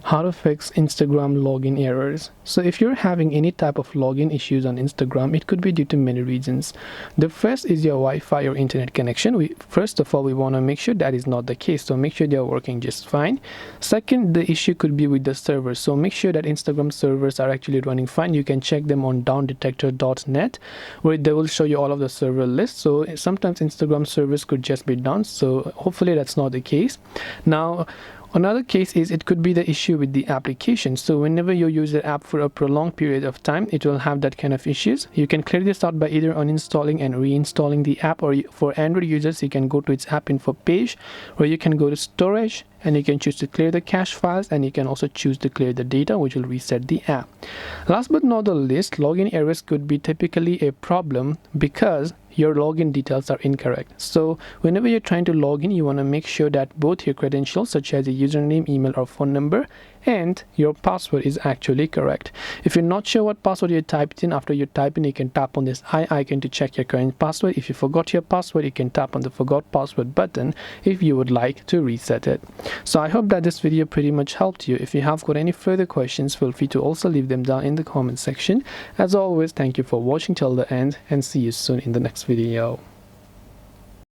How to fix Instagram login errors. So if you're having any type of login issues on Instagram, it could be due to many reasons. The first is your Wi-Fi or internet connection. First of all, we want to make sure that is not the case, so make sure they're working just fine. Second, the issue could be with the server, so make sure that Instagram servers are actually running fine. You can check them on downdetector.net, where they will show you all of the server lists. So sometimes Instagram servers could just be down, so hopefully that's not the case. Now, another case is it could be the issue with the application. So whenever you use the app for a prolonged period of time, it will have that kind of issues. You can clear this out by either uninstalling and reinstalling the app, or for Android users, you can go to its app info page, where you can go to storage and you can choose to clear the cache files, and you can also choose to clear the data, which will reset the app. Last but not the least, login errors could be typically a problem because your login details are incorrect. So whenever you're trying to log in, you want to make sure that both your credentials, such as a username, email, or phone number, and your password is actually correct. If you're not sure what password you typed in, after you type in, you can tap on this I icon to check your current password. If you forgot your password, you can tap on the forgot password button if you would like to reset it. So I hope that this video pretty much helped you. If you have got any further questions, feel free to also leave them down in the comment section. As always, thank you for watching till the end, and see you soon in the next video.